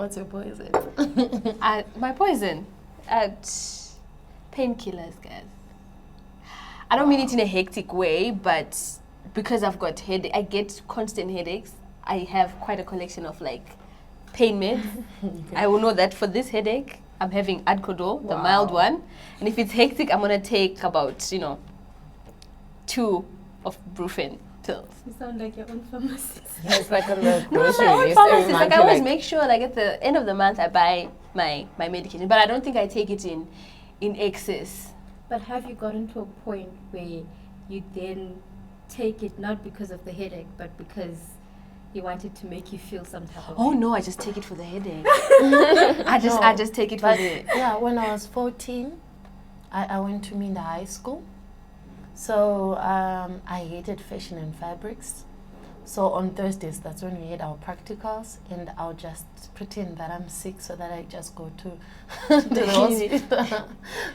What's your poison? My poison? Painkillers, guys. I don't mean it in a hectic way, but because I've got I get constant headaches. I have quite a collection of like pain meds. Okay. I will know that for this headache, I'm having Adcodol, the mild one. And if it's hectic, I'm gonna take about, 2 of Brufen pills. You sound like your own pharmacist. Yeah, it's like on the grocery list. Like I always make sure, like at the end of the month, I buy my medication. But I don't think I take it in excess. But have you gotten to a point where you then take it not because of the headache, but because you want it to make you feel some type of way? No, I just take it for the headache. I just take it for the... Yeah, when I was 14, I went to Minda High School. So I hated fashion and fabrics. So on Thursdays, that's when we had our practicals, and I'll just pretend that I'm sick so that I just go to the hospital.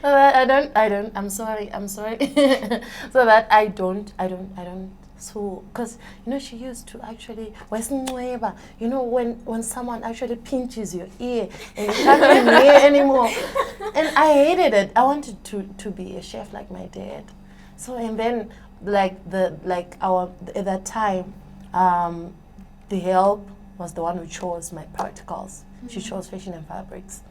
So that I'm sorry. So that I don't. So, because, she used to actually, when someone actually pinches your ear and you can't even hear anymore. And I hated it. I wanted to be a chef like my dad. So, and then, at that time, the help was the one who chose my practicals. Mm-hmm. She chose fashion and fabrics.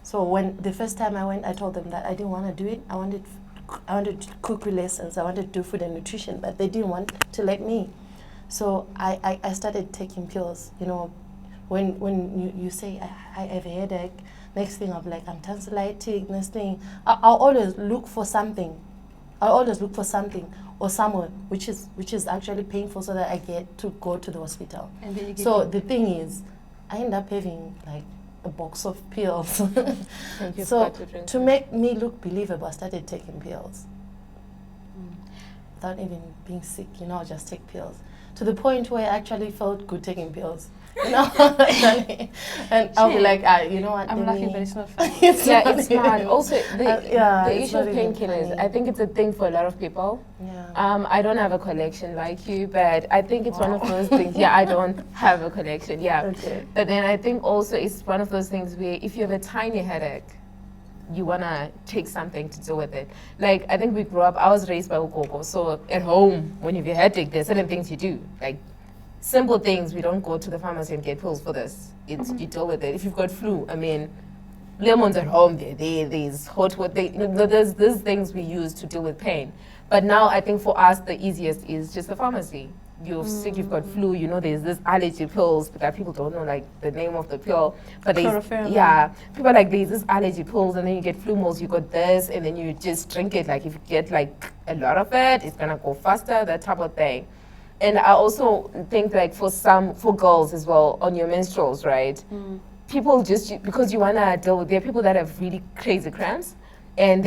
So when the first time I went, I told them that I didn't want to do it. I wanted cookery lessons. I wanted to do food and nutrition, but they didn't want to let me. So I started taking pills. When you say I have a headache, next thing I'm like, I'm tonsillitic. Next thing, I'll always look for something. Or somewhere which is actually painful, so that I get to go to the hospital. And then you get so the thing is, I end up having like a box of pills. So to make me look believable, I started taking pills. Without even being sick, I'll just take pills. To the point where I actually felt good taking pills. And I'll be like, you know what? I'm laughing, but it's not funny. It's smart. Also, the issue of painkillers, I think it's a thing for a lot of people. Yeah. I don't have a collection like you, but I think it's one of those things. Yeah, I don't have a collection. Yeah. Okay. But then I think also it's one of those things where if you have a tiny headache, you want to take something to do with it. Like, I think we grew up, I was raised by Ukoko, so at home, when you have a headache, there's certain things you do. Like, simple things, we don't go to the pharmacy and get pills for this. It's you deal with it. If you've got flu, lemons at home, there's hot water, there's things we use to deal with pain. But now I think for us, the easiest is just the pharmacy. You're sick, you've got flu, there's this allergy pills, but that people don't know like the name of the pill. But people are like, there's this allergy pills, and then you get flu moles, you got this, and then you just drink it. Like if you get like a lot of it, it's gonna go faster, that type of thing. And I also think like for girls as well, on your menstruals, right? People just, because you wanna deal with, there are people that have really crazy cramps, and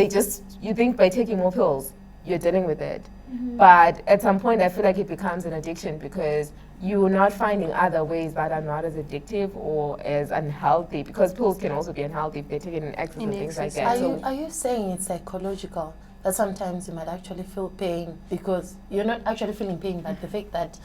you think by taking more pills, you're dealing with it. But at some point, I feel like it becomes an addiction because you're not finding other ways that are not as addictive or as unhealthy, because pills can also be unhealthy if they're taken in excess and things like that. Are you saying it's psychological? That sometimes you might actually feel pain because you're not actually feeling pain, but the fact that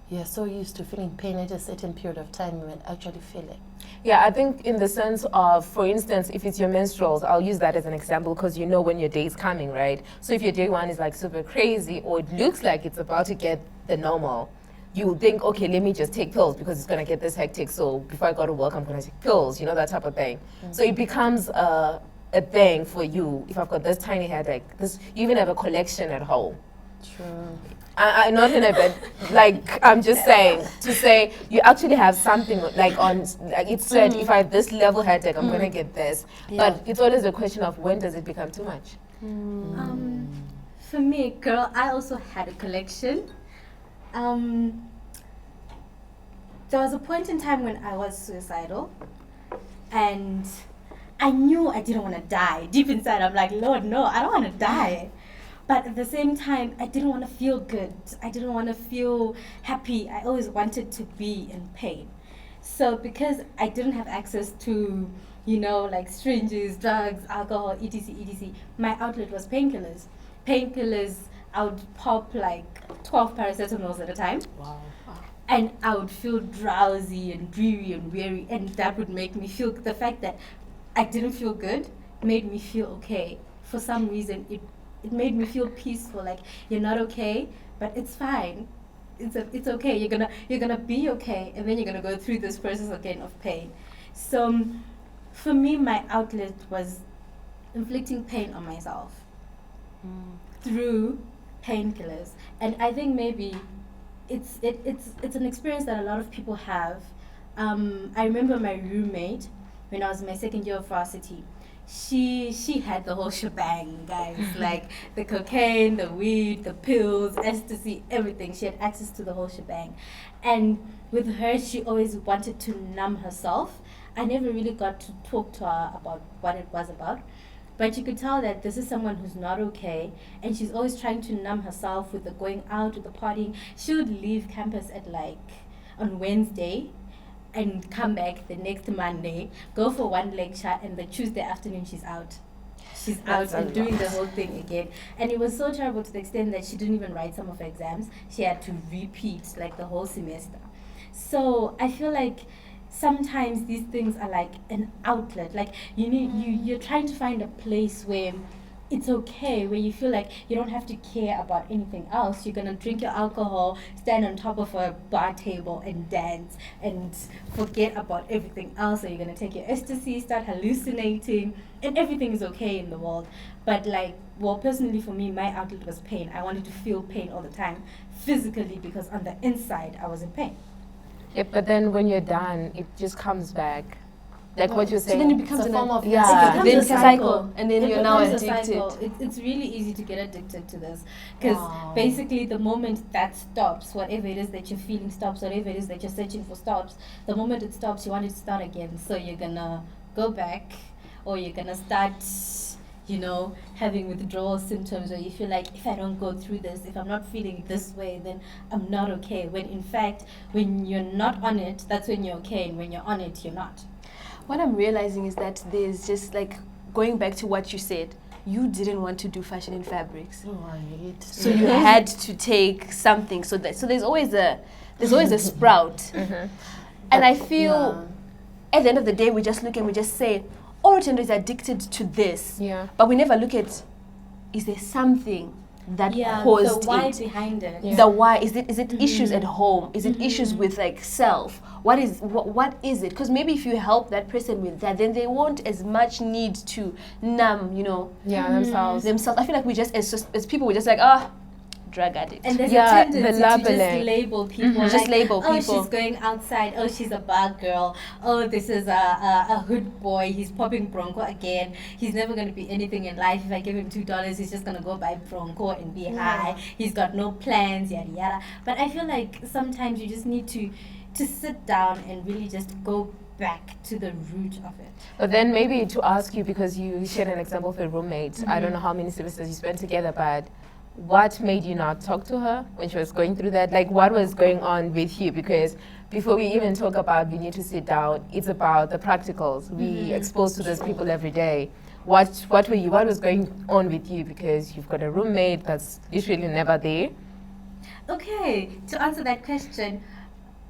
you're so used to feeling pain at a certain period of time, you might actually feel it. Yeah, I think in the sense of, for instance, if it's your menstruals, I'll use that as an example because when your day is coming, right? So if your day one is like super crazy, or it looks like it's about to get the normal, you think, okay, let me just take pills because it's going to get this hectic. So before I go to work, I'm going to take pills, that type of thing. So it becomes a thing for you. If I've got this tiny headache, you even have a collection at home. True. I'm not in a bed, like, I'm just saying, to say you actually have something, like it said, if I have this level headache, I'm going to get this. Yeah. But it's always a question of when does it become too much? For me, girl, I also had a collection. There was a point in time when I was suicidal, and I knew I didn't want to die. Deep inside, I'm like, Lord, no, I don't want to die. But at the same time, I didn't want to feel good. I didn't want to feel happy. I always wanted to be in pain. So because I didn't have access to, like syringes, drugs, alcohol, etc., my outlet was painkillers. Painkillers, I would pop like 12 paracetamols at a time. Wow. and I would feel drowsy and dreary and weary, and that would make me feel, the fact that I didn't feel good made me feel okay. For some reason, it made me feel peaceful, like you're not okay, but it's fine. It's okay. You're gonna be okay, and then you're gonna go through this process again of pain. So, for me, my outlet was inflicting pain on myself through painkillers, and I think maybe it's an experience that a lot of people have. I remember my roommate when I was in my second year of varsity. She had the whole shebang, guys. Like the cocaine, the weed, the pills, ecstasy, everything. She had access to the whole shebang. And with her, she always wanted to numb herself. I never really got to talk to her about what it was about. But you could tell that this is someone who's not okay, and she's always trying to numb herself with the going out, with the partying. She would leave campus at like on Wednesday and come back the next Monday, go for one lecture, and the Tuesday afternoon she's out. She's That's out a and doing lot. the whole thing again. And it was so terrible to the extent that she didn't even write some of her exams. She had to repeat like the whole semester. So I feel like sometimes these things are like an outlet. Like you're trying to find a place where it's okay, where you feel like you don't have to care about anything else. You're gonna drink your alcohol, stand on top of a bar table and dance and forget about everything else. Or you're gonna take your ecstasy, start hallucinating, and everything is okay in the world. But like, well, personally for me, my outlet was pain. I wanted to feel pain all the time, physically, because on the inside I was in pain. Yeah, but then when you're done, it just comes back. Like what you're So saying. then it becomes It's a form of Yeah. It becomes then a it's a cycle, and then It you're now becomes a addicted. cycle. It's really easy to get addicted to this, because Wow. basically the moment that stops, whatever it is that you're feeling stops, whatever it is that you're searching for stops, the moment it stops, you want it to start again. So you're gonna go back, or you're gonna start, having withdrawal symptoms where you feel like, if I don't go through this, if I'm not feeling this way, then I'm not okay. When in fact, when you're not on it, that's when you're okay, and when you're on it, you're not. What I'm realizing is that there's just like, going back to what you said, you didn't want to do fashion and fabrics, Right. so you had to take something. So there's always a sprout, Mhm. and I feel Yeah. at the end of the day we just look and we just say, oh, Tendo is addicted to this, Yeah. but we never look at, is there something that caused the why it? behind it. Yeah. The why, is it issues at home? Is it issues with like self? What is it? Because maybe if you help that person with that, then they won't as much need to numb, Yeah, themselves. themselves. I feel like we just as people, we're just like, drug addict. And there's Yeah, a tendency the to just labeling. label people. Mhm. Just label Oh, people. she's going outside. Oh, she's a bad girl. Oh, this is a hood boy. He's popping Bronco again. He's never going to be anything in life. If I give him $2, he's just going to go buy Bronco and be high. He's got no plans, yada yada. But I feel like sometimes you just need to sit down and really just go back to the root of it. But then maybe to ask you, because you shared an example of a roommate. I don't know how many semesters you spent together, but what made you not talk to her when she was going through that? Like, what was going on with you? Because before we even talk about we need to sit down, it's about the practicals. We exposed to those people every day. What was going on with you? Because you've got a roommate that's literally never there. Okay, to answer that question,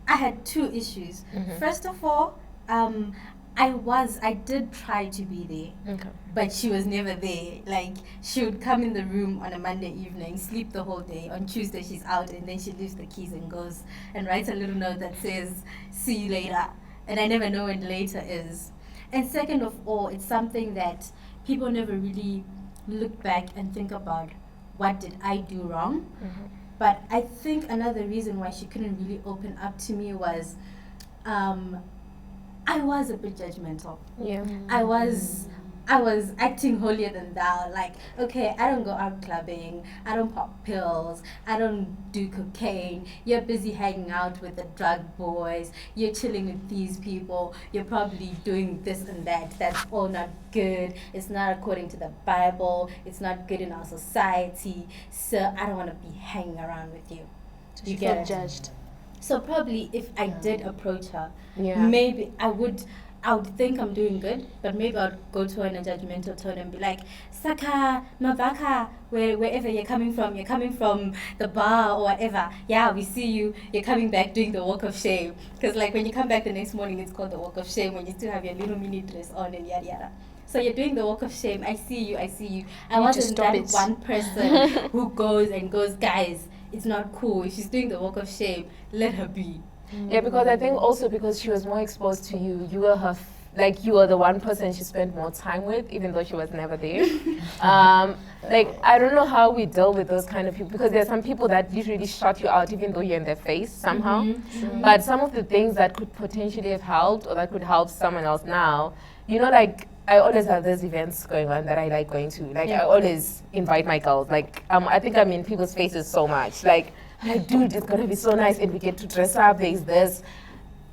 I had two issues. First of all, I did try to be there, Okay. but she was never there. Like, she would come in the room on a Monday evening, sleep the whole day. On Tuesday, she's out, and then she leaves the keys and goes and writes a little note that says, "See you later." And I never know when later is. And second of all, it's something that people never really look back and think about, what did I do wrong? But I think another reason why she couldn't really open up to me was I was a bit judgmental. Yeah. I was acting holier than thou. Like, okay, I don't go out clubbing, I don't pop pills, I don't do cocaine. You're busy hanging out with the drug boys, you're chilling with these people, you're probably doing this and that. That's all not good. It's not according to the Bible, it's not good in our society. So I don't want to be hanging around with you. She get felt it? judged. So probably if I did approach her, Yeah. maybe I would I would think I'm doing good, but maybe I'd go to her in a judgmental tone and be like, Saka, Mabaka, wherever you're coming from the bar or whatever. Yeah, we see you, you're coming back doing the walk of shame. Because like when you come back the next morning, it's called the walk of shame when you still have your little mini dress on and yada yada. So you're doing the walk of shame. I see you. I wasn't that one person who goes, guys, it's not cool. If she's doing the walk of shame, let her be. Yeah, because I think also because she was more exposed to you, you were her, you were the one person she spent more time with, even though she was never there. I don't know how we deal with those kind of people, because there's some people that literally shut you out even though you're in their face somehow. Mm-hmm. But some of the things that could potentially have helped or that could help someone else now, I always have these events going on that I like going to. I always invite my girls. I think I'm in people's faces so much. Dude, it's gonna be so nice and we get to dress up, there's this.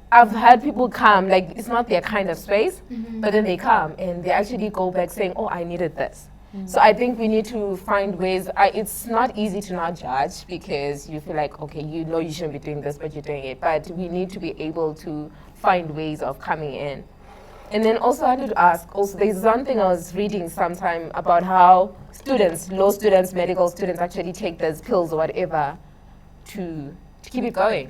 I've had people come, it's not their kind of space, but then they come and they actually go back saying, oh, I needed this. So I think we need to find ways. It's not easy to not judge because you feel like, okay, you know you shouldn't be doing this, but you're doing it. But we need to be able to find ways of coming in. And then also I wanted to ask, there's something I was reading sometime about how law students, medical students actually take those pills or whatever to keep it going.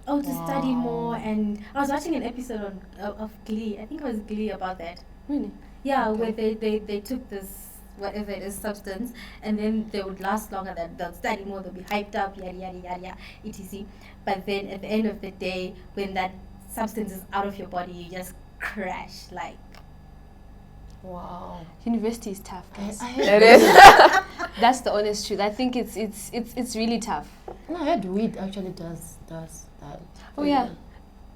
Oh, to study more. And I was watching an episode of Glee. I think it was Glee about that. Really? Yeah, where they took this, whatever it is, substance, and then they would last longer, that they'll study more, they'll be hyped up, yada, yada, yada, yada, etc. But then at the end of the day, when that substance is out of your body, you just crash, Wow. University is tough, guys. It is. That's the honest truth. I think it's really tough. No, I heard weed actually does that. Oh yeah.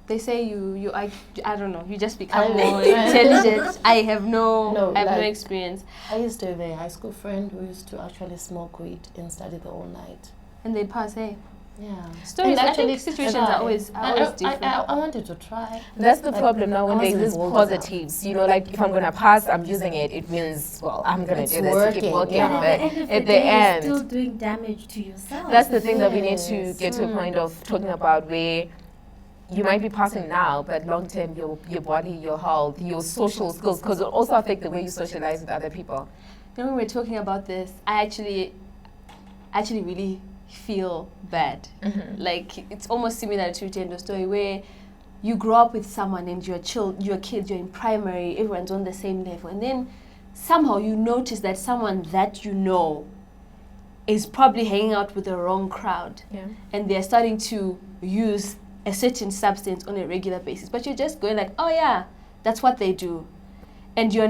They say I don't know, you just become more intelligent. I have no experience. I used to have a high school friend who used to actually smoke weed and study the whole night. And they pass, hey? Yeah. Stories, I think situations are always different. I wanted to try. That's the problem now when there's these positives. If I'm going to pass, I'm using it. It means, well, I'm going to do this to keep working. Yeah. But at the end, you're still doing damage to yourself. that's the thing that we need to get to a point of talking about, where you might be passing now, but long term, your body, your health, your social skills, because it also affect the way you socialize with other people. When we're talking about this, I actually really feel bad. It's almost similar to Tendo's story, where you grow up with someone and you're kids, you're in primary, everyone's on the same level, and then somehow you notice that someone that you know is probably hanging out with the wrong crowd, and they're starting to use a certain substance on a regular basis, but you're just going like, oh yeah, that's what they do, and you're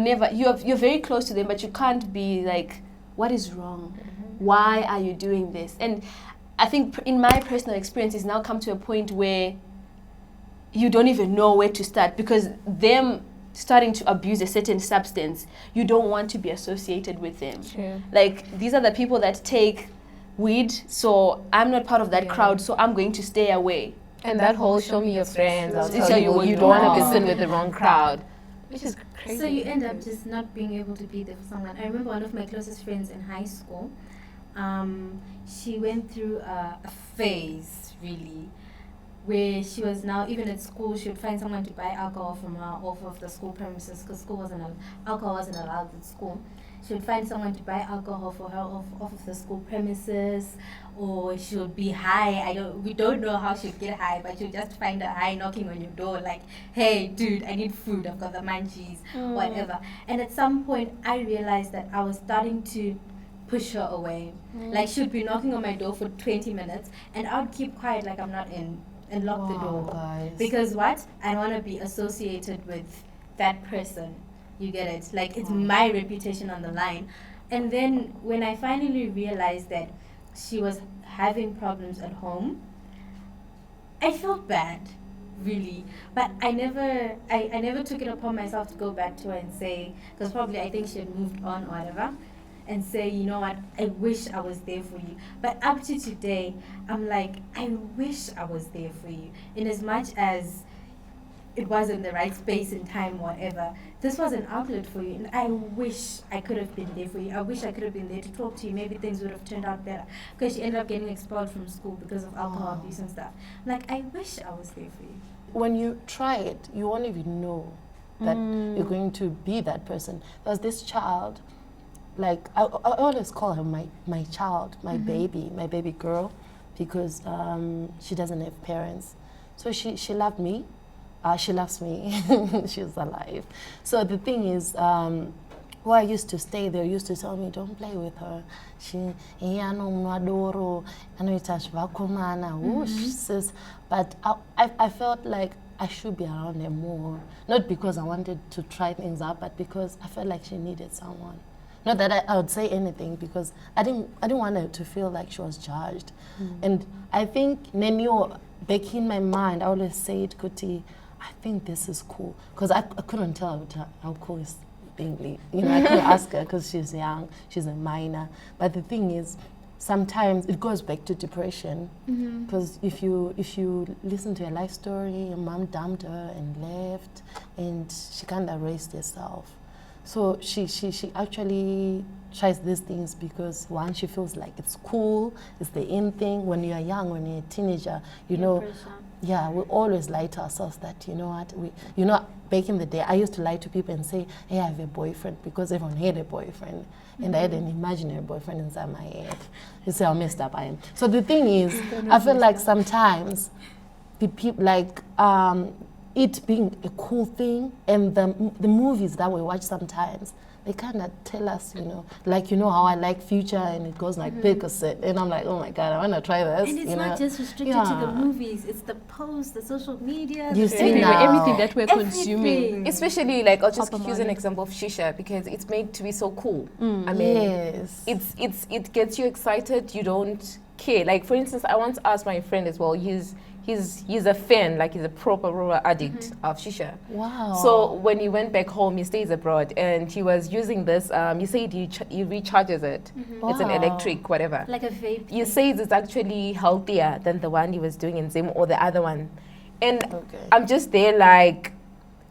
very close to them, but you can't be like, what is wrong? Why are you doing this? And I think in my personal experience, it's now come to a point where you don't even know where to start, because them starting to abuse a certain substance, you don't want to be associated with them. Sure. These are the people that take weed, so I'm not part of that crowd, so I'm going to stay away. And that whole show me your friends, I'll It's tell you what you you don't want want. to listen with the wrong crowd, which is crazy. So you end up just not being able to be there for someone. I remember one of my closest friends in high school. She went through a phase, really, where she was now, even at school, she would find someone to buy alcohol from her off of the school premises, because alcohol wasn't allowed at school. She would find someone to buy alcohol for her off of the school premises, or she would be high. We don't know how she'd get high, but you'll just find her high knocking on your door like, hey, dude, I need food, I've got the munchies, whatever. And at some point, I realized that I was starting to push her away. She'd be knocking on my door for 20 minutes, and I would keep quiet like I'm not in, and lock the door. Guys. Because what? I want to be associated with that person. You get it? It's my reputation on the line. And then when I finally realized that she was having problems at home, I felt bad, really. But I never took it upon myself to go back to her and say, because probably I think she had moved on or whatever, and say, you know what, I wish I was there for you. But up to today, I'm like, I wish I was there for you. In as much as it wasn't the right space and time, whatever, this was an outlet for you, and I wish I could have been there for you. I wish I could have been there to talk to you. Maybe things would have turned out better, because she ended up getting expelled from school because of alcohol abuse and stuff. I wish I was there for you. When you try it, you won't even know that you're going to be that person. There was this child, like I always call her my child, my baby girl, because she doesn't have parents. So she loved me. She loves me. She's alive. So the thing is, where I used to stay, they used to tell me, don't play with her. She sis. But I felt like I should be around her more. Not because I wanted to try things out, but because I felt like she needed someone. Not that I would say anything, because I didn't want her to feel like she was judged. And I think Nenio, back in my mind, I always said, Kuti, I think this is cool. Because I couldn't tell her how cool is being, you know, I couldn't ask her because she's young, she's a minor. But the thing is, sometimes it goes back to depression. Because if you listen to her life story, your mom dumped her and left, and she kind of raised herself. So she actually tries these things because, one, she feels like it's cool, it's the in thing. When you're young, when you're a teenager, you know, yeah, we always lie to ourselves that, you know what, back in the day, I used to lie to people and say, hey, I have a boyfriend, because everyone had a boyfriend. And I had an imaginary boyfriend inside my head. You see how messed up I am. So the thing is, I feel like sometimes the people, like, it being a cool thing, and the movies that we watch sometimes, they kind of tell us, you know, like, you know how I like Future, and it goes like Percocet, and I'm like, oh my God, I want to try this. And it's not just restricted to the movies, it's the posts, the social media, everything that we're consuming. Especially, like, I'll just use an example of shisha, because it's made to be so cool. I mean, it gets you excited, you don't care. Like, for instance, I once asked my friend as well, he's a fan, like he's a proper addict of shisha. Wow. So when he went back home, he stays abroad, and he was using this, he said he recharges it. It's an electric, whatever. Like a vape. He says it's actually healthier than the one he was doing in Zim or the other one. And I'm just there like,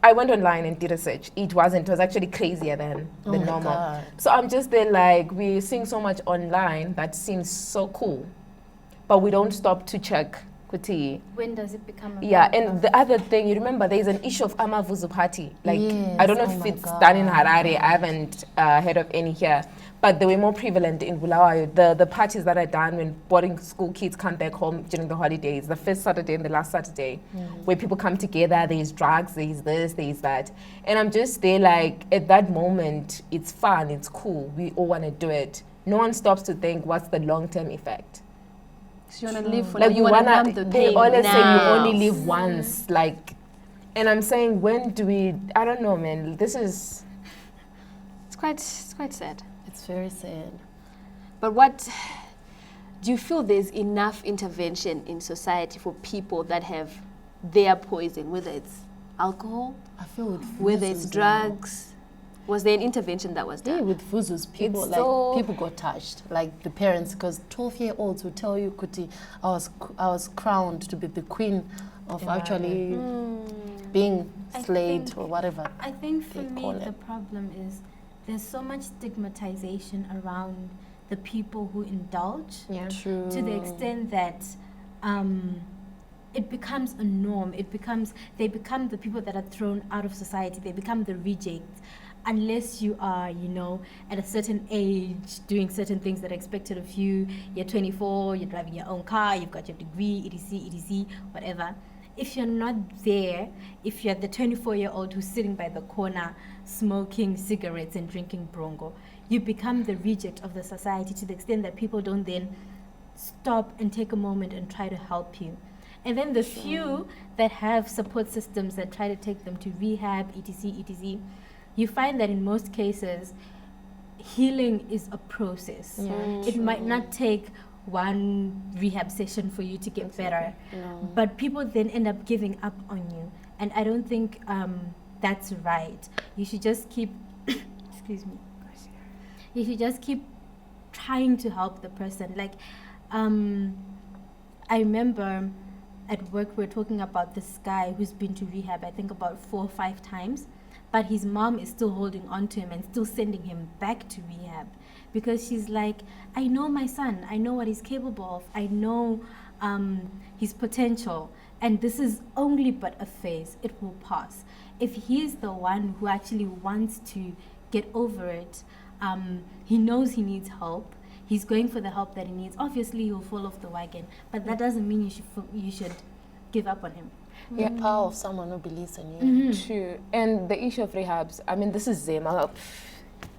I went online and did a search. It was actually crazier than the normal. God. So I'm just there like, we're seeing so much online that seems so cool, but we don't stop to check. When does it become a and the other thing, you remember there's an issue of Amavuzu party. Like, I don't know if it's done in Harare, I haven't heard of any here, but they were more prevalent in Bulawayo. The parties that are done when boarding school kids come back home during the holidays, the first Saturday and the last Saturday, where people come together, there's drugs, there's this, there's that. And I'm just there like, at that moment, it's fun, it's cool, we all want to do it. No one stops to think, what's the long-term effect? So you want to live for, like, you want to numb the they pain always now. say you only live once, like, and I'm saying, when do we, I don't know, man, this is, it's quite sad. It's very sad. But what, do you feel there's enough intervention in society for people that have their poison, whether it's alcohol, I feel whether it's drugs? Was there an intervention that was done? Yeah, with Fuzus, people people got touched, like the parents, because 12-year-olds will tell you, Kuti, I was crowned to be the queen of actually being slayed or whatever. I think for me the problem is there's so much stigmatization around the people who indulge, True. to the extent that it becomes a norm. They become the people that are thrown out of society. They become the rejects. Unless you are, you know, at a certain age, doing certain things that are expected of you. You're 24, you're driving your own car, you've got your degree, etc., whatever. If you're not there, if you're the 24-year-old who's sitting by the corner smoking cigarettes and drinking brongo, you become the reject of the society, to the extent that people don't then stop and take a moment and try to help you. And then the few that have support systems that try to take them to rehab, etc., you find that in most cases, healing is a process. It might not take one rehab session for you to get better, but people then end up giving up on you. And I don't think that's right. You should just keep, excuse me, you should just keep trying to help the person. Like, I remember at work we were talking about this guy who's been to rehab, I think about 4 or 5 times. But his mom is still holding on to him and still sending him back to rehab, because she's like, I know my son, I know what he's capable of, I know his potential, and this is only but a phase, it will pass. if he's the one who actually wants to get over it, he knows he needs help. He's going for the help that he needs. Obviously, he'll fall off the wagon, but that doesn't mean you should give up on him. The power of someone who believes in you. True. And the issue of rehabs, I mean, this is Zema.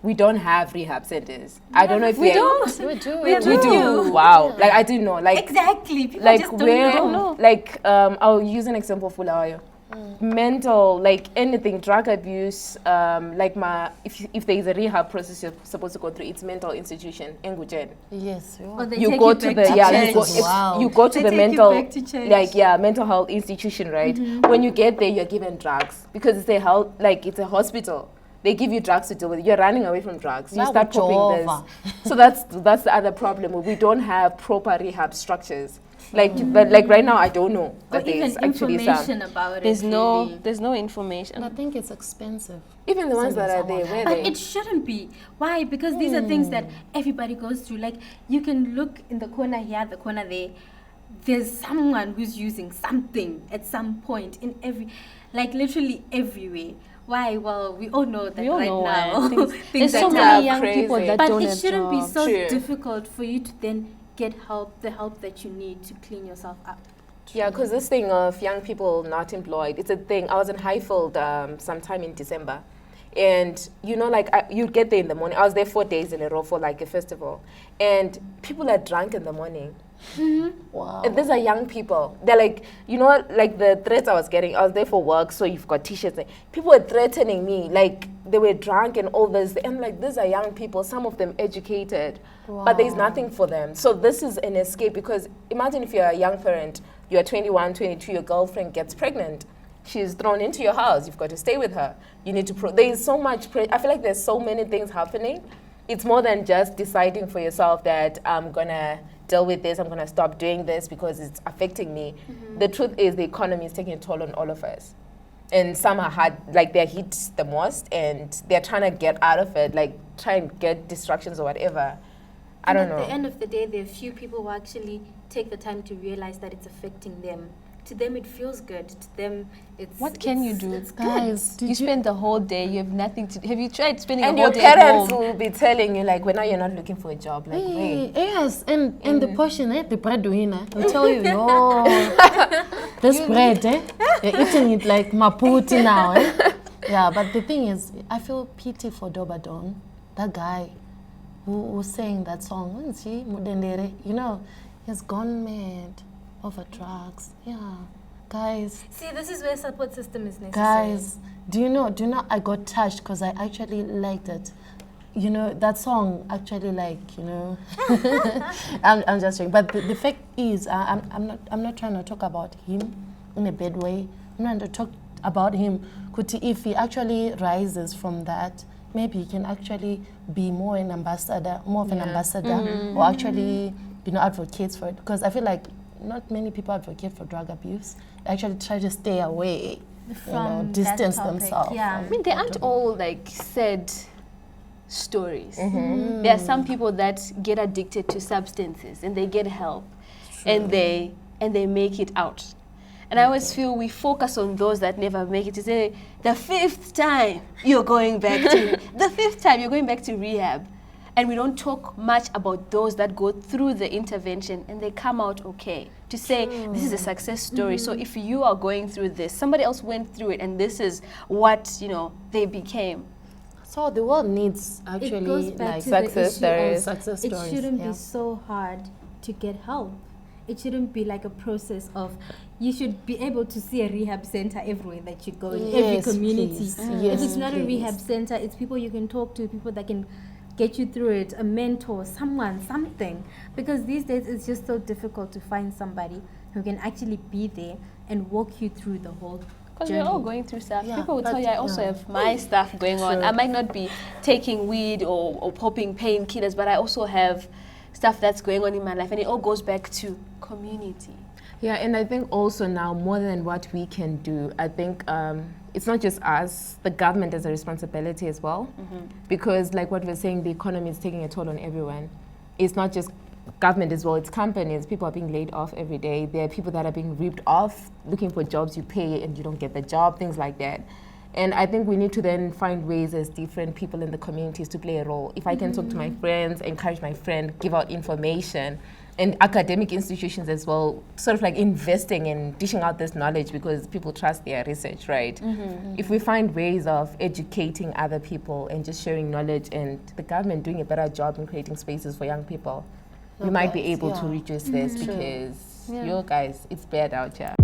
We don't have rehab centers. I don't know if We don't. We do. We We do. Wow. Like, I didn't know. Like, Exactly. People like just where, don't know. like, I'll use an example for Fulayo. Mental, like anything, drug abuse, like if there is a rehab process you're supposed to go through, it's mental institution, Engujen. Yes. We Or are. they You take go you to back the to you go, church. Wow. you go to They the take you mental back to church. like mental health institution, right? When you get there, you're given drugs because it's a health, like it's a hospital. They give you drugs to deal with. You're running away from drugs. You Now start with popping Jehovah. this. So that's the other problem. We don't have proper rehab structures. Like right now, I don't know Or that even there's actually information about There's it. no really. there's no information. I think it's expensive. even the ones that are there. Someone Where But they? it shouldn't be. Why? Because these are things that everybody goes through. Like, you can look in the corner here, the corner there. There's someone who's using something at some point in like literally everywhere. Why? Well, we all know that We all right know now. why. things There's are so tough. many young crazy. people that But don't it have shouldn't be jobs. so True. difficult for you to then get the help that you need to clean yourself up. Yeah, because this thing of young people not employed, it's a thing. I was in Highfield sometime in December. And, you know, like, you'd get there in the morning. I was there 4 days in a row for, like, a festival. And people are drunk in the morning. Wow. And these are young people. They're like, you know, like the threats I was getting. I was there for work, so you've got T-shirts. People were threatening me. Like, they were drunk and all this. And, like, these are young people, some of them educated. But there's nothing for them. So this is an escape because imagine if you're a young parent, you're 21, 22, your girlfriend gets pregnant. She's thrown into your house. You've got to stay with her. You need to. There is so much. I feel like there's so many things happening. It's more than just deciding for yourself that I'm gonna deal with this. I'm gonna stop doing this because it's affecting me. The truth is, the economy is taking a toll on all of us, and some are hard. Like they're hit the most, and they're trying to get out of it. Like try and get distractions or whatever. I don't know. At the end of the day, there are few people who actually take the time to realize that it's affecting them. To them, it feels good. To them, it's. What can you do? It's Guys, You spend the whole day, you have nothing to do. Have you tried spending And a whole your day at parents home? will be telling you like, when are you not looking for a job? Like, wait. Yes, and the portion, the breadwinner will tell you, yo, this bread, you're eating it like maputi now, Yeah, but the thing is, I feel pity for Dobut, that guy who sang that song. You know, he's gone mad over drugs. Yeah, guys. See, this is where support system is necessary. Guys, do you know, I got touched because I actually liked it. You know, that song actually like, you know, I'm just joking. But the fact is, I'm not trying to talk about him in a bad way. I'm trying to talk about him. Kuti, if he actually rises from that, maybe he can actually be more of an ambassador, or actually, you know, advocates for it. Because I feel like not many people advocate for drug abuse. They actually try to stay away, From that distance topic, themselves. yeah. I mean, they aren't all like sad stories. There are some people that get addicted to substances and they get help, and they make it out. And I always feel we focus on those that never make it. To say the fifth time you're going back to rehab, and we don't talk much about those that go through the intervention and they come out okay. To say this is a success story. So if you are going through this, somebody else went through it, and this is what they became. So the world needs actually It goes back like to the success issue stories. of success it stories. shouldn't yeah. be so hard to get help. It shouldn't be like a process of, you should be able to see a rehab center everywhere that you go, in every Yes, community. please. If Yes, it's not a please. rehab center, it's people you can talk to, people that can get you through it, a mentor, someone, something. Because these days it's just so difficult to find somebody who can actually be there and walk you through the whole Because journey. we're all going through stuff. Yeah, People will but tell you, I also yeah. have my stuff going on. I might not be taking weed or popping painkillers, but I also have stuff that's going on in my life. And it all goes back to community. Yeah, and I think also now more than what we can do, I think it's not just us, the government has a responsibility as well. Because like what we're saying, the economy is taking a toll on everyone. It's not just government as well, it's companies. People are being laid off every day. There are people that are being ripped off, looking for jobs you pay and you don't get the job, things like that. And I think we need to then find ways as different people in the communities to play a role. If I can talk to my friends, encourage my friend, give out information, and academic institutions as well, sort of like investing in dishing out this knowledge because people trust their research, right? If we find ways of educating other people and just sharing knowledge, and the government doing a better job in creating spaces for young people, we might be able to reduce this because, yo guys, it's bad out here.